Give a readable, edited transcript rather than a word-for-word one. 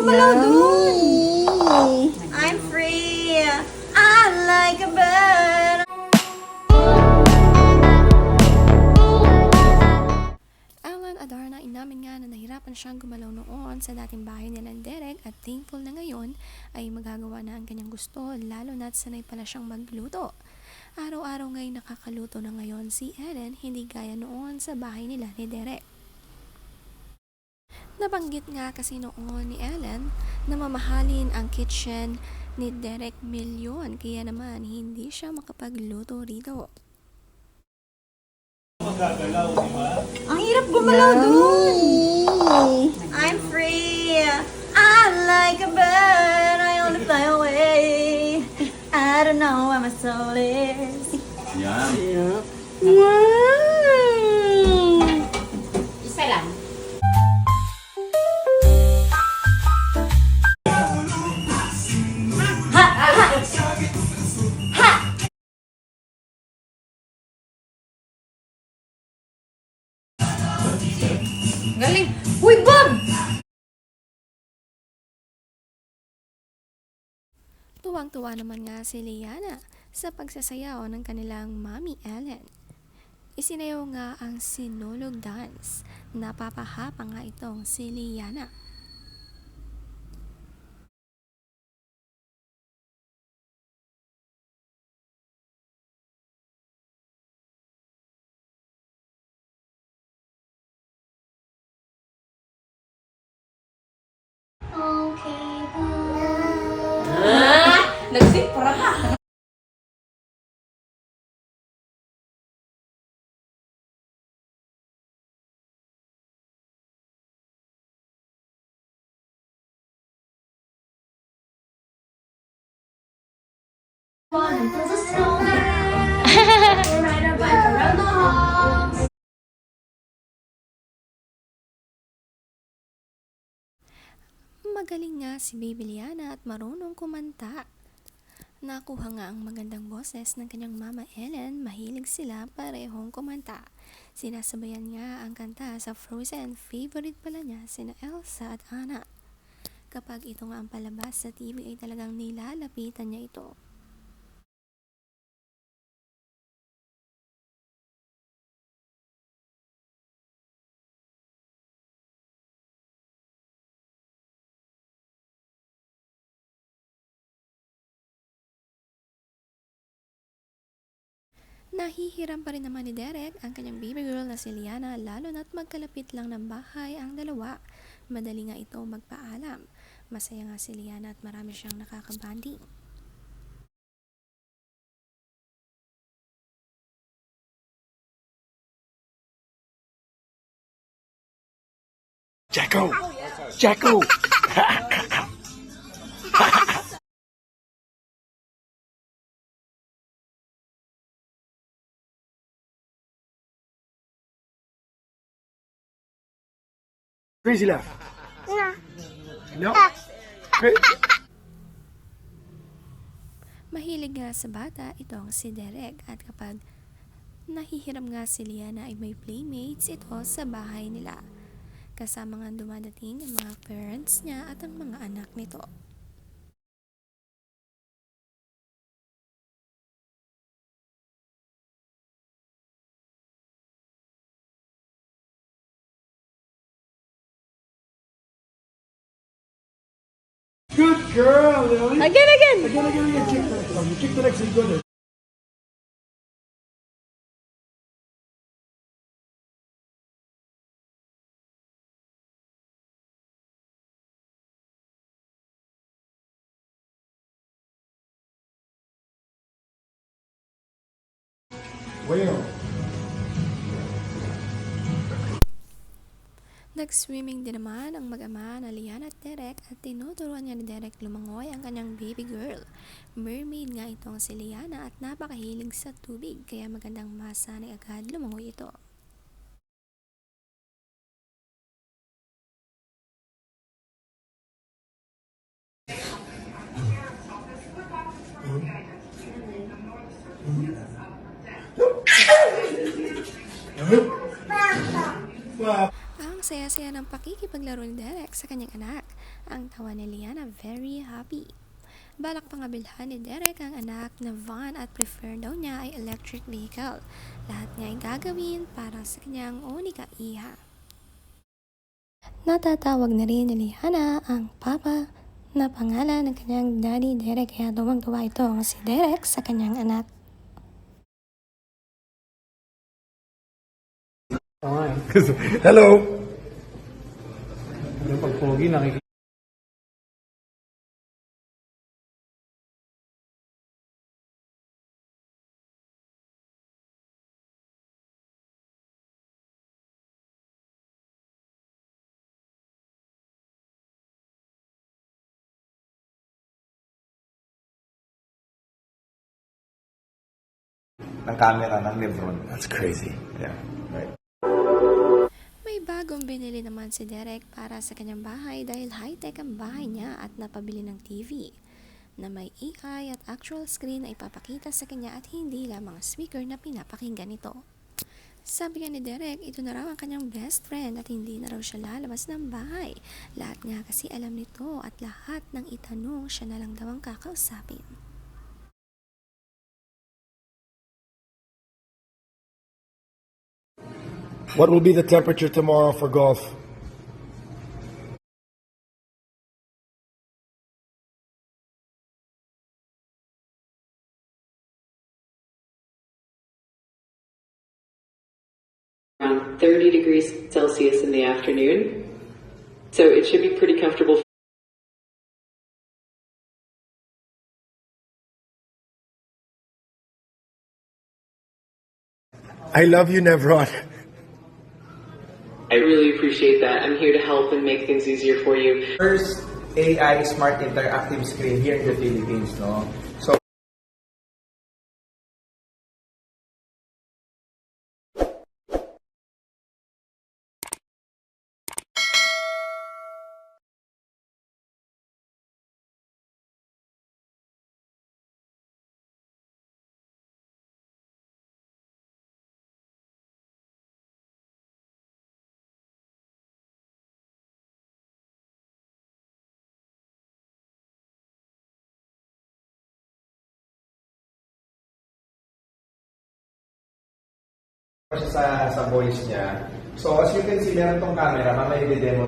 gumalaw dun! I'm free! I'm like a bird! Alan Adarna, inamin nga na nahirapan siyang gumalaw noon sa dating bahay nila ni Derek at thankful na ngayon ay magagawa na ang kanyang gusto lalo na't sanay pala siyang magluto. Araw-araw ngayon nakakaluto na ngayon si Ellen, hindi gaya noon sa bahay nila ni Derek. Nabanggit nga kasi noon ni Ellen na mamahalin ang kitchen ni Derek milyon kaya naman hindi siya makapagluto rito. Ang hirap gumalaw dun! I'm free! I'm like a bird! I only fly away! I don't know where my soul is! Yan. Wow! Isa lang. Galing. Uy, Bob! Tuwang-tuwa naman nga si Liana sa pagsasayaw ng kanilang Mami Ellen. Isinayaw nga ang sinulog dance. Napapahapa nga itong si Liana. Nagsipra ka. Magaling nga si Baby Liana at marunong kumanta. Nakuha nga ang magandang boses ng kanyang mama Ellen, mahilig sila parehong kumanta. Sinasabayan nga ang kanta sa Frozen, favorite pala niya sina Elsa at Anna. Kapag ito nga ang palabas sa TV ay talagang nilalapitan niya ito. Nahihiram pa rin naman ni Derek ang kanyang baby girl na si Liana lalo na't magkalapit lang ng bahay ang dalawa. Madali nga ito magpaalam. Masaya nga si Liana at marami siyang nakakabanding. Jacko! Jacko! Crazy laugh. No. Mahilig nga sa bata itong si Derek at kapag nahihiram nga si Liana ay may playmates ito sa bahay nila. Kasama nga dumadating ang mga parents niya at ang mga anak nito. Good girl, Lily. Again! Again. Check the next one. You check the next one. Good. Whale. Nag-swimming din naman ang mag-ama na Liana at Derek at tinuturuan niya ni Derek lumangoy ang kanyang baby girl. Mermaid nga itong si Liana at napakahilig sa tubig kaya magandang masanay agad lumangoy ito. Ang saya-saya ng pakikipaglaro ni Derek sa kanyang anak. Ang tawa ni Liana very happy. Balak pang abilhan ni Derek ang anak na van at prefer daw niya ay electric vehicle. Lahat niya ay gagawin para sa kanyang unika iha. Natatawag na rin ni Liana ang papa na pangalan ng kanyang daddy Derek, kaya tuwang-tuwa ito si Derek sa kanyang anak. Hello. Yung pagpogi, nakikita. Ng camera ng Lebron. That's crazy. Yeah, right. May bagong binili naman si Derek para sa kanyang bahay dahil high-tech ang bahay niya at napabili ng TV na may AI at actual screen na ipapakita sa kanya at hindi lamang speaker na pinapakinggan ito. Sabi nga ni Derek, ito na raw ang kanyang best friend at hindi na raw siya lalabas ng bahay. Lahat nga kasi alam nito at lahat ng itanong siya na lang daw ang kakausapin. What will be the temperature tomorrow for golf? Around 30 degrees Celsius in the afternoon. So it should be pretty comfortable. I love you, Nevron. I really appreciate that. I'm here to help and make things easier for you. First AI smart interactive screen here in the Philippines, no? So, siya sa voice niya. So, as you can see, meron tong camera. Mamaya i-demo